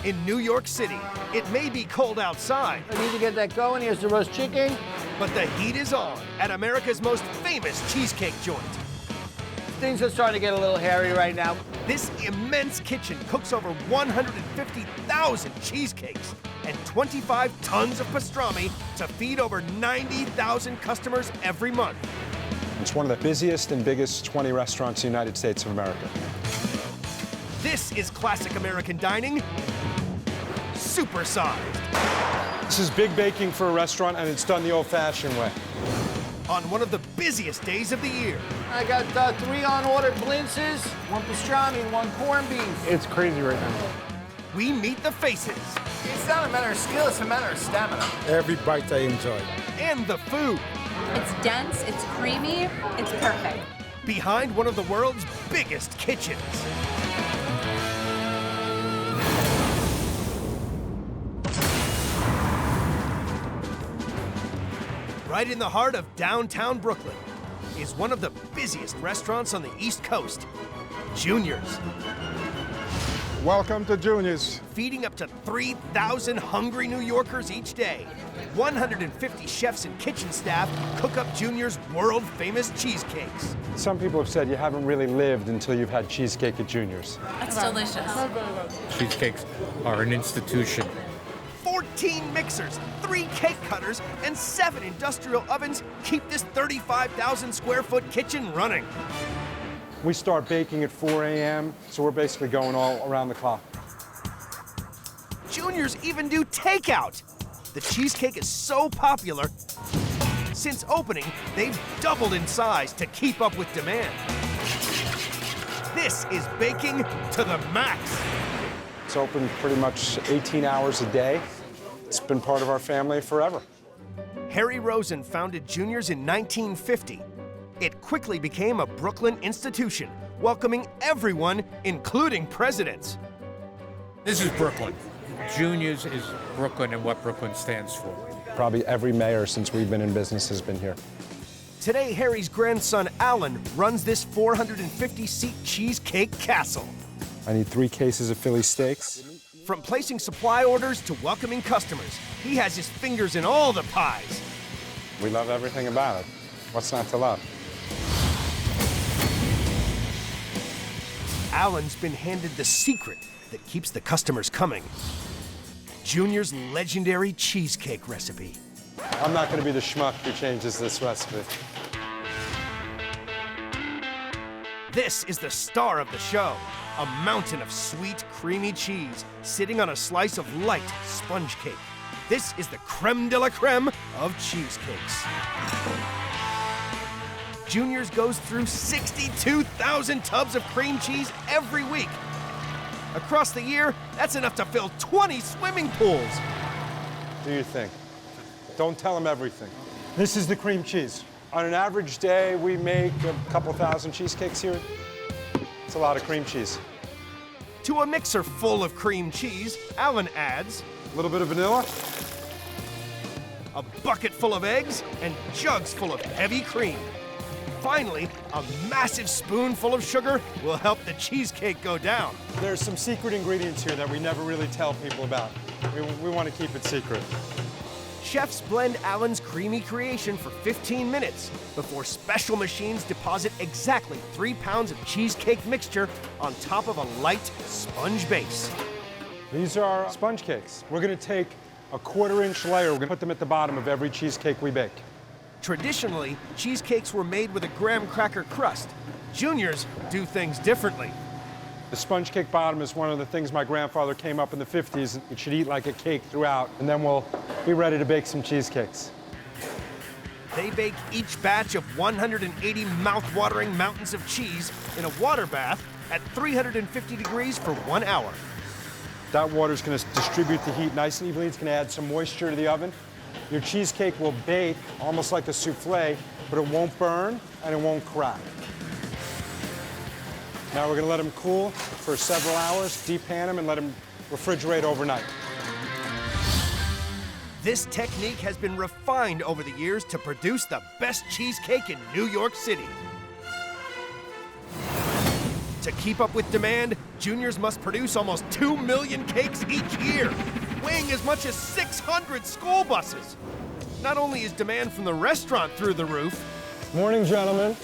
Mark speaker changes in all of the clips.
Speaker 1: in New York City. It may be cold outside.
Speaker 2: I need to get that going. Here's the roast chicken.
Speaker 1: But the heat is on at America's most famous cheesecake joint.
Speaker 2: Things are starting to get a little hairy right now.
Speaker 1: This immense kitchen cooks over 150,000 cheesecakes and 25 tons of pastrami to feed over 90,000 customers every month.
Speaker 3: It's one of the busiest and biggest 20 restaurants in the United States of America.
Speaker 1: This is classic American dining, supersized.
Speaker 3: This is big baking for a restaurant, and it's done the old-fashioned way.
Speaker 1: On one of the busiest days of the year.
Speaker 2: I got 3 on-order Blintzes, 1 pastrami, and 1 corned beef.
Speaker 4: It's crazy right now.
Speaker 1: We meet the faces.
Speaker 2: It's not a matter of skill, it's a matter of stamina.
Speaker 4: Every bite I enjoy.
Speaker 1: And the food.
Speaker 5: It's dense, it's creamy, it's perfect.
Speaker 1: Behind one of the world's biggest kitchens. Right in the heart of downtown Brooklyn is one of the busiest restaurants on the East Coast, Junior's.
Speaker 4: Welcome to Junior's.
Speaker 1: Feeding up to 3,000 hungry New Yorkers each day. 150 chefs and kitchen staff cook up Junior's world-famous cheesecakes.
Speaker 3: Some people have said you haven't really lived until you've had cheesecake at Junior's.
Speaker 5: It's delicious.
Speaker 6: Cheesecakes are an institution.
Speaker 1: 14 mixers, 3 cake cutters, and 7 industrial ovens keep this 35,000 square foot kitchen running.
Speaker 3: We start baking at 4 a.m., so we're basically going all around the clock.
Speaker 1: Junior's even do takeout. The cheesecake is so popular, since opening, they've doubled in size to keep up with demand. This is baking to the max.
Speaker 3: It's open pretty much 18 hours a day. It's been part of our family forever.
Speaker 1: Harry Rosen founded Junior's in 1950. It quickly became a Brooklyn institution, welcoming everyone, including presidents.
Speaker 6: This is Brooklyn. Junior's is Brooklyn and what Brooklyn stands for.
Speaker 3: Probably every mayor since we've been in business has been here.
Speaker 1: Today, Harry's grandson, Alan, runs this 450-seat cheesecake castle.
Speaker 3: I need 3 cases of Philly steaks.
Speaker 1: From placing supply orders to welcoming customers, he has his fingers in all the pies.
Speaker 3: We love everything about it. What's not to love?
Speaker 1: Alan's been handed the secret that keeps the customers coming. Junior's legendary cheesecake recipe.
Speaker 3: I'm not going to be the schmuck who changes this recipe.
Speaker 1: This is the star of the show, a mountain of sweet, creamy cheese sitting on a slice of light sponge cake. This is the creme de la creme of cheesecakes. Junior's goes through 62,000 tubs of cream cheese every week. Across the year, that's enough to fill 20 swimming pools.
Speaker 3: Do you think? Don't tell them everything. This is the cream cheese. On an average day, we make a couple thousand cheesecakes here. It's a lot of cream cheese.
Speaker 1: To a mixer full of cream cheese, Alan adds
Speaker 3: A little bit of vanilla.
Speaker 1: a bucket full of eggs and jugs full of heavy cream. Finally, a massive spoonful of sugar will help the cheesecake go down.
Speaker 3: There's some secret ingredients here that we never really tell people about. We want to keep it secret.
Speaker 1: Chefs blend Alan's creamy creation for 15 minutes before special machines deposit exactly 3 pounds of cheesecake mixture on top of a light sponge base.
Speaker 3: These are sponge cakes. We're going to take a 1/4-inch layer. We're going to put them at the bottom of every cheesecake we bake.
Speaker 1: Traditionally, cheesecakes were made with a graham cracker crust. Junior's do things differently.
Speaker 3: The sponge cake bottom is one of the things my grandfather came up in the 50s. It should eat like a cake throughout, and then we'll be ready to bake some cheesecakes.
Speaker 1: They bake each batch of 180 mouth-watering mountains of cheese in a water bath at 350 degrees for 1 hour.
Speaker 3: That water is going to distribute the heat nice and evenly. It's going to add some moisture to the oven. Your cheesecake will bake almost like a souffle, but it won't burn and it won't crack. Now we're going to let them cool for several hours, depan them, and let them refrigerate overnight.
Speaker 1: This technique has been refined over the years to produce the best cheesecake in New York City. To keep up with demand, Junior's must produce almost 2 million cakes each year, weighing as much as 600 school buses. Not only is demand from the restaurant through the roof,
Speaker 3: Morning, gentlemen.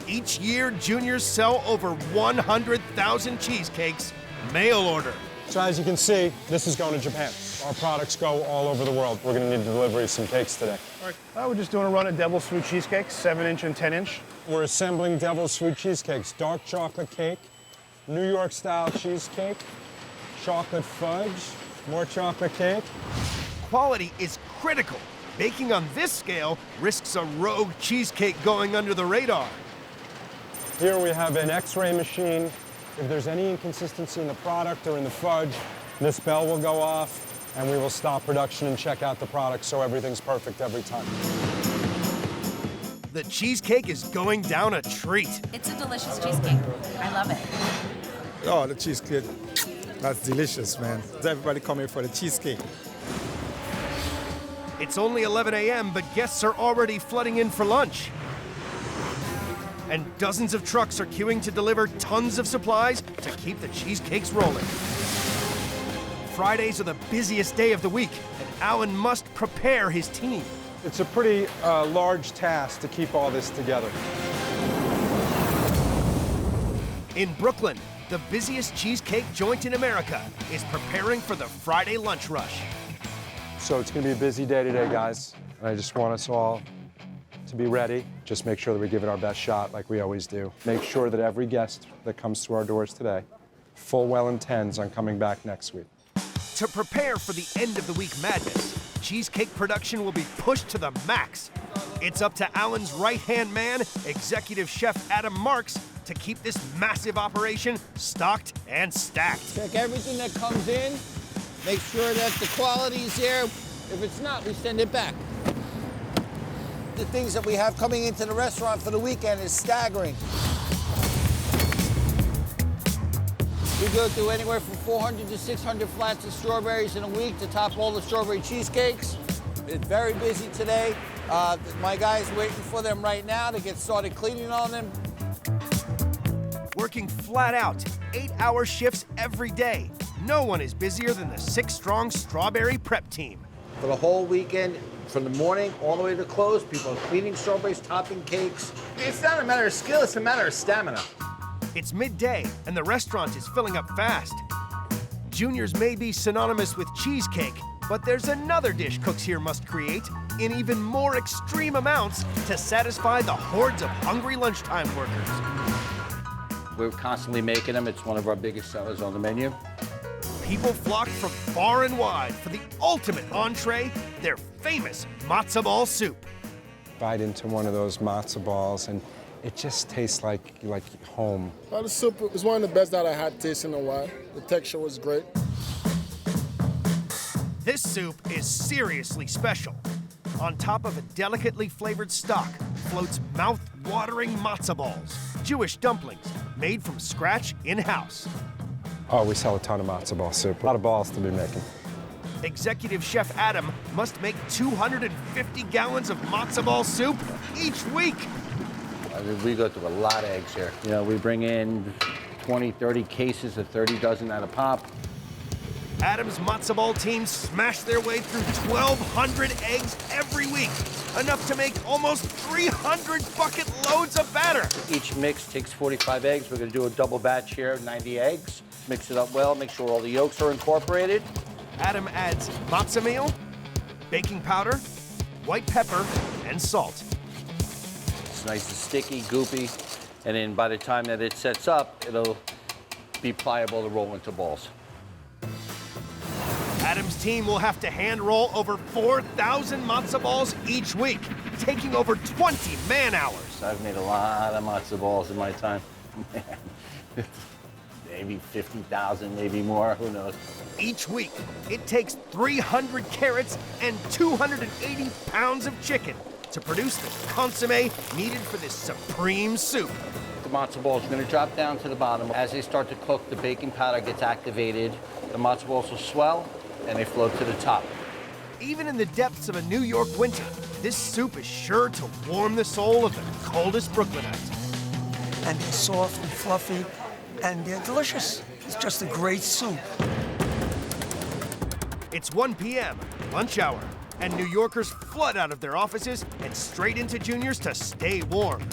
Speaker 1: each year Juniors sell over 100,000 cheesecakes mail order.
Speaker 3: So as you can see, this is going to Japan. Our products go all over the world. We're going to need to deliver some cakes today.
Speaker 7: All right. We're just doing a run of Devil's Food cheesecakes, 7-inch and 10-inch.
Speaker 3: We're assembling Devil's Food cheesecakes, dark chocolate cake, New York style cheesecake, chocolate fudge, more chocolate cake.
Speaker 1: Quality is critical. Baking on this scale risks a rogue cheesecake going under the radar.
Speaker 3: Here we have an X-ray machine. If there's any inconsistency in the product or in the fudge, this bell will go off and we will stop production and check out the product so everything's perfect every time.
Speaker 1: The cheesecake is going down a treat.
Speaker 5: It's a delicious cheesecake. I love it.
Speaker 4: Oh, the cheesecake. That's delicious, man. Everybody come here for the cheesecake.
Speaker 1: It's only 11 a.m., but guests are already flooding in for lunch. And dozens of trucks are queuing to deliver tons of supplies to keep the cheesecakes rolling. Fridays are the busiest day of the week, and Alan must prepare his team.
Speaker 3: It's a pretty large task to keep all this together.
Speaker 1: In Brooklyn, the busiest cheesecake joint in America is preparing for the Friday lunch rush.
Speaker 3: So it's going to be a busy day today, guys. And I just want us all to be ready. Just make sure that we give it our best shot like we always do. Make sure that every guest that comes through our doors today full well intends on coming back next week.
Speaker 1: To prepare for the end of the week madness, cheesecake production will be pushed to the max. It's up to Alan's right-hand man, executive chef Adam Marks, to keep this massive operation stocked and stacked.
Speaker 2: Check everything that comes in. Make sure that the quality's there. If it's not, we send it back. The things that we have coming into the restaurant for the weekend is staggering. We go through anywhere from 400 to 600 flats of strawberries in a week to top all the strawberry cheesecakes. It's very busy today. My guy's waiting for them right now to get started cleaning on them.
Speaker 1: Working flat out, 8-hour shifts every day. No one is busier than the 6-strong strawberry prep team.
Speaker 2: For the whole weekend, from the morning all the way to close, people are cleaning strawberries, topping cakes.
Speaker 7: It's not a matter of skill, it's a matter of stamina.
Speaker 1: It's midday, and the restaurant is filling up fast. Juniors may be synonymous with cheesecake, but there's another dish cooks here must create in even more extreme amounts to satisfy the hordes of hungry lunchtime workers.
Speaker 8: We're constantly making them. It's one of our biggest sellers on the menu.
Speaker 1: People flock from far and wide for the ultimate entree, their famous matzo ball soup.
Speaker 3: Bite into one of those matzo balls and it just tastes like home.
Speaker 9: Well, the soup is one of the best that I had tasted in a while. The texture was great.
Speaker 1: This soup is seriously special. On top of a delicately flavored stock floats mouth-watering matzo balls, Jewish dumplings made from scratch in-house.
Speaker 3: Oh, we sell a ton of matzo ball soup. A lot of balls to be making.
Speaker 1: Executive Chef Adam must make 250 gallons of matzo ball soup each week.
Speaker 8: We go through a lot of eggs here. You know, we bring in 20, 30 cases of 30 dozen at a pop.
Speaker 1: Adam's matzo ball team smash their way through 1,200 eggs every week, enough to make almost 300 bucket loads of batter.
Speaker 8: Each mix takes 45 eggs. We're gonna do a double batch here, 90 eggs. Mix it up well, make sure all the yolks are incorporated.
Speaker 1: Adam adds matzo meal, baking powder, white pepper, and salt.
Speaker 8: It's nice and sticky, goopy, and then by the time that it sets up, it'll be pliable to roll into balls.
Speaker 1: Adam's team will have to hand roll over 4,000 matzo balls each week, taking over 20 man-hours.
Speaker 8: I've made a lot of matzo balls in my time. Man, maybe 50,000, maybe more, who knows.
Speaker 1: Each week, it takes 300 carrots and 280 pounds of chicken to produce the consomme needed for this supreme soup.
Speaker 8: The matzo balls are going to drop down to the bottom. As they start to cook, the baking powder gets activated. The matzo balls will swell, and they float to the top.
Speaker 1: Even in the depths of a New York winter, this soup is sure to warm the soul of the coldest Brooklynite.
Speaker 10: And they're soft and fluffy, and they're delicious. It's just a great soup.
Speaker 1: It's 1 p.m., lunch hour, and New Yorkers flood out of their offices and straight into Junior's to stay warm.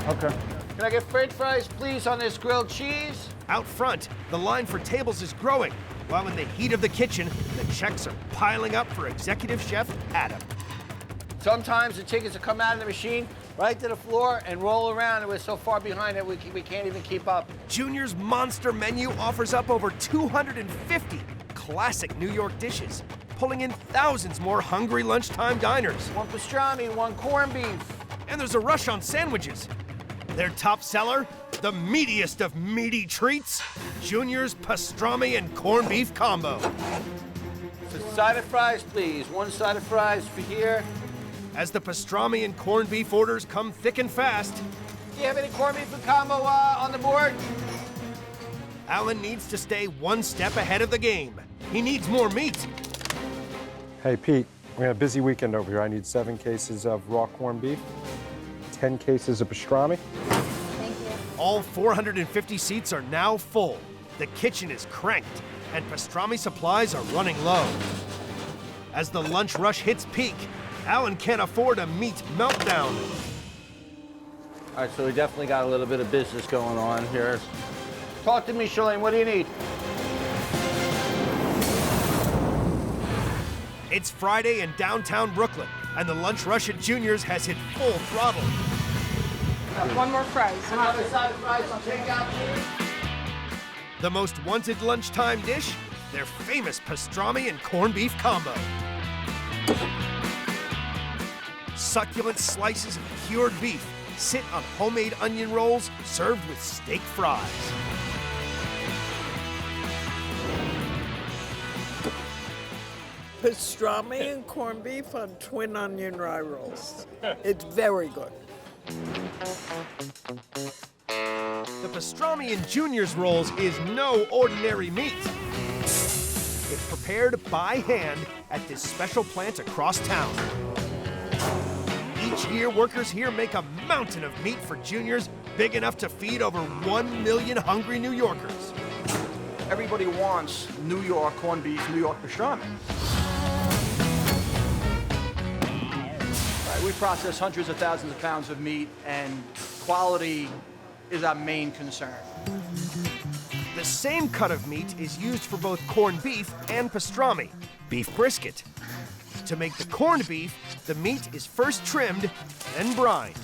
Speaker 3: Okay.
Speaker 2: Can I get french fries, please, on this grilled cheese?
Speaker 1: Out front, the line for tables is growing, while in the heat of the kitchen, the checks are piling up for executive chef Adam.
Speaker 2: Sometimes the tickets will come out of the machine right to the floor and roll around, and we're so far behind it we can't even keep up.
Speaker 1: Junior's monster menu offers up over 250 classic New York dishes, pulling in thousands more hungry lunchtime diners.
Speaker 2: One pastrami, one corned beef.
Speaker 1: And there's a rush on sandwiches. Their top seller, the meatiest of meaty treats, Junior's pastrami and corned beef combo.
Speaker 2: So side of fries, please. One side of fries for here.
Speaker 1: As the pastrami and corned beef orders come thick and fast,
Speaker 2: Do you have any corned beef and combo on the board?
Speaker 1: Alan needs to stay one step ahead of the game. He needs more meat.
Speaker 3: Hey, Pete, we have a busy weekend over here. I need 7 cases of raw corned beef, 10 cases of pastrami.
Speaker 5: Thank you.
Speaker 1: All 450 seats are now full. The kitchen is cranked, and pastrami supplies are running low. As the lunch rush hits peak, Alan can't afford a meat meltdown.
Speaker 2: All right, so we definitely got a little bit of business going on here. Talk to me, Shalane. What do you need?
Speaker 1: It's Friday in downtown Brooklyn, and the lunch rush at Junior's has hit full throttle.
Speaker 5: One more fries.
Speaker 2: Another side of fries on takeout, please.
Speaker 1: The most wanted lunchtime dish, their famous pastrami and corned beef combo. Succulent slices of cured beef sit on homemade onion rolls served with steak fries.
Speaker 11: Pastrami and corned beef on twin onion rye rolls. It's very good.
Speaker 1: The pastrami in Junior's rolls is no ordinary meat. It's prepared by hand at this special plant across town. Each year, workers here make a mountain of meat for Junior's big enough to feed over 1 million hungry New Yorkers.
Speaker 7: Everybody wants New York corned beef, New York pastrami. We process hundreds of thousands of pounds of meat, and quality is our main concern.
Speaker 1: The same cut of meat is used for both corned beef and pastrami, beef brisket. To make the corned beef, the meat is first trimmed, then brined.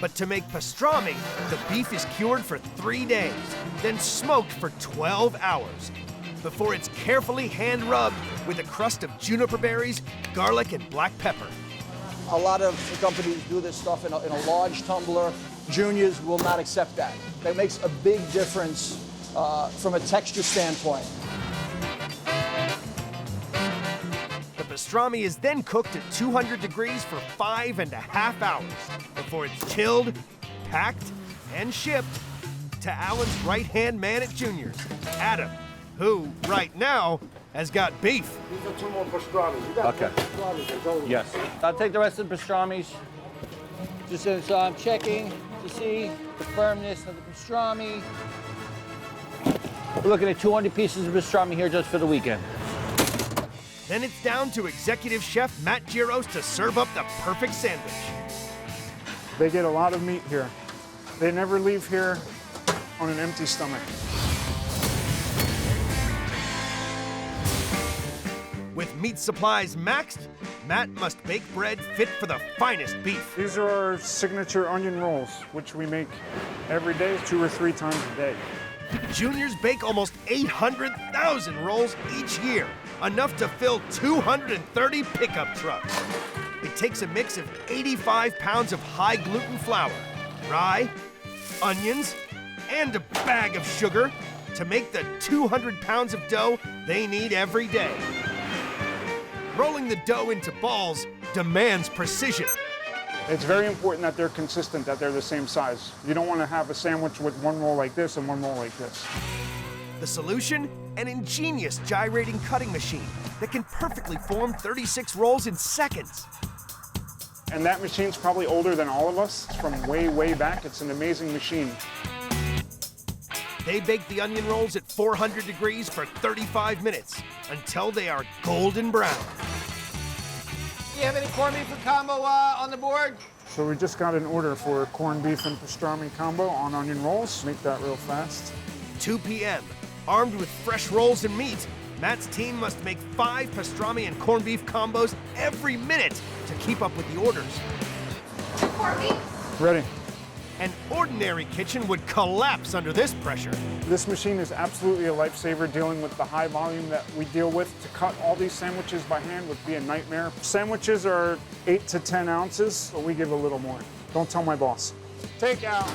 Speaker 1: But to make pastrami, the beef is cured for 3 days, then smoked for 12 hours, before it's carefully hand-rubbed with a crust of juniper berries, garlic, and black pepper.
Speaker 2: A lot of companies do this stuff in a large tumbler. Juniors will not accept that. That makes a big difference from a texture standpoint.
Speaker 1: The pastrami is then cooked at 200 degrees for 5.5 hours before it's chilled, packed, and shipped to Alan's right-hand man at Junior's, Adam, who, right now, has got beef.
Speaker 9: These are 2 more pastrami.
Speaker 3: Okay. Yes.
Speaker 2: I'll take the rest of the pastramis. Just so I'm checking to see the firmness of the pastrami. We're looking at 200 pieces of pastrami here just for the weekend.
Speaker 1: Then it's down to executive chef Matt Giros to serve up the perfect sandwich.
Speaker 7: They get a lot of meat here. They never leave here on an empty stomach.
Speaker 1: With meat supplies maxed, Matt must bake bread fit for the finest beef.
Speaker 7: These are our signature onion rolls, which we make every day, 2 or 3 times a day.
Speaker 1: Juniors bake almost 800,000 rolls each year, enough to fill 230 pickup trucks. It takes a mix of 85 pounds of high-gluten flour, rye, onions, and a bag of sugar to make the 200 pounds of dough they need every day. Rolling the dough into balls demands precision.
Speaker 7: It's very important that they're consistent, that they're the same size. You don't want to have a sandwich with 1 roll like this and 1 roll like this.
Speaker 1: The solution? An ingenious gyrating cutting machine that can perfectly form 36 rolls in seconds.
Speaker 7: And that machine's probably older than all of us. It's from way, way back. It's an amazing machine.
Speaker 1: They bake the onion rolls at 400 degrees for 35 minutes until they are golden brown.
Speaker 2: Do you have any corned beef and combo on the board?
Speaker 7: So we just got an order for a corned beef and pastrami combo on onion rolls. Make that real fast.
Speaker 1: 2 p.m. Armed with fresh rolls and meat, Matt's team must make 5 pastrami and corned beef combos every minute to keep up with the orders.
Speaker 5: Corned beef.
Speaker 7: Ready.
Speaker 1: An ordinary kitchen would collapse under this pressure.
Speaker 7: This machine is absolutely a lifesaver. Dealing with the high volume that we deal with, to cut all these sandwiches by hand would be a nightmare. Sandwiches are 8 to 10 ounces, but we give a little more. Don't tell my boss. Take out.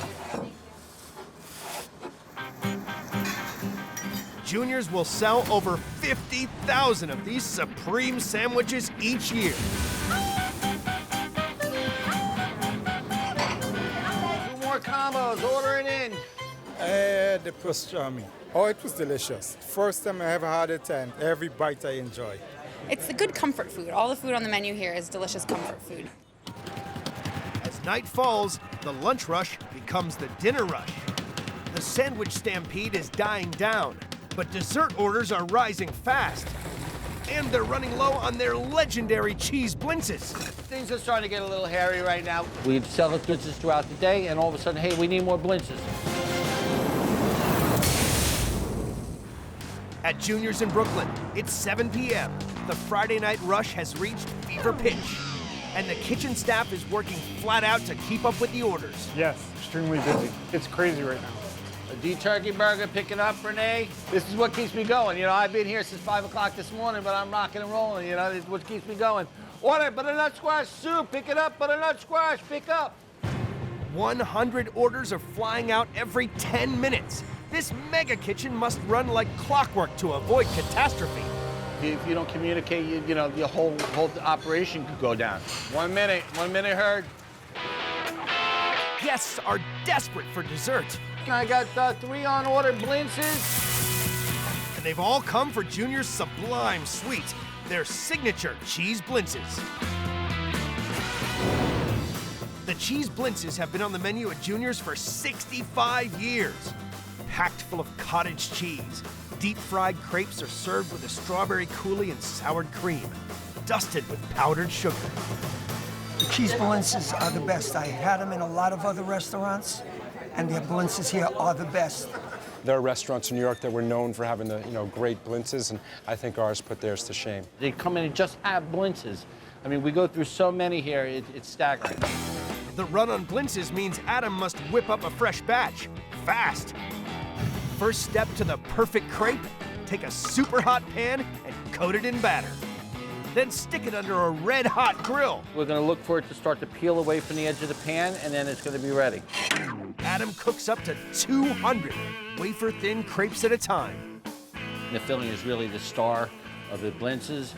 Speaker 1: Juniors will sell over 50,000 of these supreme sandwiches each year.
Speaker 2: Combos, order it in.
Speaker 4: The pastrami. Oh, it was delicious. First time I ever had it, and every bite I enjoy.
Speaker 5: It's the good comfort food. All the food on the menu here is delicious comfort food.
Speaker 1: As night falls, the lunch rush becomes the dinner rush. The sandwich stampede is dying down, but dessert orders are rising fast. And they're running low on their legendary cheese Blintzes.
Speaker 2: Things are starting to get a little hairy right now. We sell the Blintzes throughout the day, and all of a sudden, hey, we need more Blintzes.
Speaker 1: At Juniors in Brooklyn, it's 7 p.m. The Friday night rush has reached fever pitch, and the kitchen staff is working flat out to keep up with the orders.
Speaker 7: Yes, extremely busy. It's crazy right now.
Speaker 2: A D-turkey burger picking up, Renee. This is what keeps me going. You know, I've been here since 5 o'clock this morning, but I'm rocking and rolling. You know, this is what keeps me going. Order butternut squash soup, pick it up, butternut squash, pick up.
Speaker 1: 100 orders are flying out every 10 minutes. This mega kitchen must run like clockwork to avoid catastrophe.
Speaker 2: If you don't communicate, you know, the whole operation could go down. 1 minute herd.
Speaker 1: Guests are desperate for dessert.
Speaker 2: I got 3 on order Blintzes.
Speaker 1: And they've all come for Junior's sublime sweet, their signature cheese Blintzes. The cheese Blintzes have been on the menu at Junior's for 65 years. Packed full of cottage cheese, deep-fried crepes are served with a strawberry coulis and sour cream, dusted with powdered sugar.
Speaker 10: The cheese Blintzes are the best. I had them in a lot of other restaurants, and their Blintzes here are the best.
Speaker 3: There are restaurants in New York that were known for having the great Blintzes, and I think ours put theirs to shame.
Speaker 8: They come in and just have Blintzes. I mean, we go through so many here, it's staggering.
Speaker 1: The run on Blintzes means Adam must whip up a fresh batch, fast. First step to the perfect crepe, take a super hot pan and coat it in batter. Then stick it under a red-hot grill.
Speaker 8: We're gonna look for it to start to peel away from the edge of the pan, and then it's gonna be ready.
Speaker 1: Adam cooks up to 200 wafer-thin crepes at a time.
Speaker 8: The filling is really the star of the Blintzes.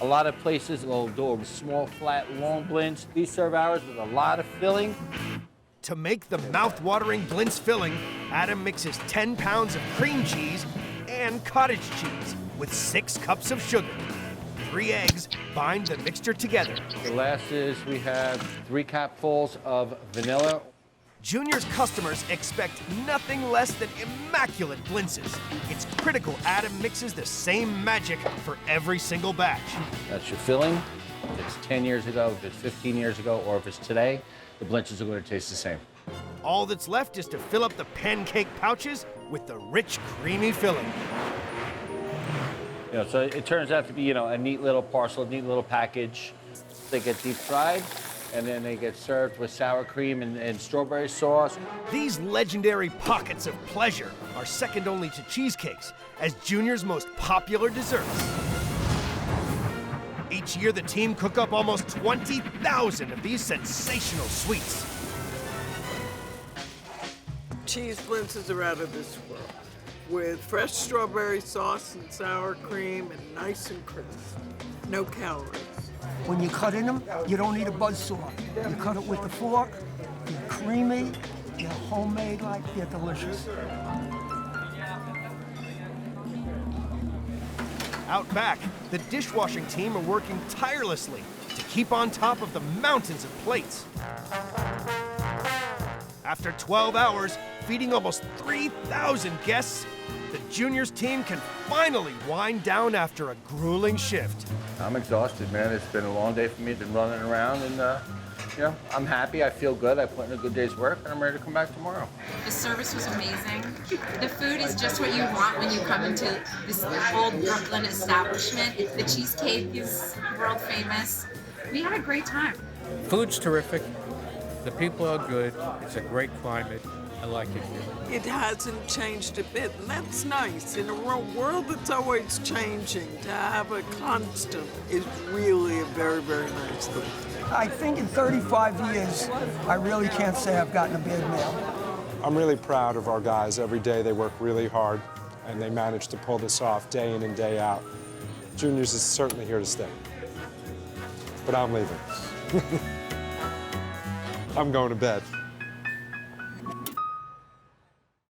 Speaker 8: A lot of places will do a small, flat, long Blintz. We serve ours with a lot of filling.
Speaker 1: To make the mouth-watering Blintz filling, Adam mixes 10 pounds of cream cheese and cottage cheese with 6 cups of sugar. 3 eggs bind the mixture together.
Speaker 8: The last is we have 3 capfuls of vanilla.
Speaker 1: Junior's customers expect nothing less than immaculate Blintzes. It's critical Adam mixes the same magic for every single batch.
Speaker 8: That's your filling. If it's 10 years ago, if it's 15 years ago, or if it's today, the Blintzes are going to taste the same.
Speaker 1: All that's left is to fill up the pancake pouches with the rich, creamy filling.
Speaker 8: You know, so it turns out to be, a neat little parcel, a neat little package. They get deep fried, and then they get served with sour cream and strawberry sauce.
Speaker 1: These legendary pockets of pleasure are second only to cheesecakes as Junior's most popular desserts. Each year, the team cook up almost 20,000 of these sensational sweets.
Speaker 11: Cheese Blintzes are out of this world, with fresh strawberry sauce and sour cream and nice and crisp. No calories.
Speaker 10: When you cut in them, you don't need a buzzsaw. You cut it with the fork. They're creamy, they're homemade, they're delicious.
Speaker 1: Out back, the dishwashing team are working tirelessly to keep on top of the mountains of plates. After 12 hours, feeding almost 3,000 guests, the juniors team can finally wind down after a grueling shift.
Speaker 8: I'm exhausted, man. It's been a long day for me. Been running around, and you know, I'm happy. I feel good. I put in a good day's work, and I'm ready to come back tomorrow.
Speaker 5: The service was amazing. The food is just what you want when you come into this old Brooklyn establishment. The cheesecake is world famous. We had a great time.
Speaker 6: Food's terrific. The people are good. It's a great climate. I like it here.
Speaker 11: It hasn't changed a bit, and that's nice. In a world that's always changing, to have a constant is really a very, very nice thing.
Speaker 10: I think in 35 years, I really can't say I've gotten a bad meal.
Speaker 3: I'm really proud of our guys. Every day they work really hard, and they manage to pull this off day in and day out. Juniors is certainly here to stay. But I'm leaving. I'm going to bed.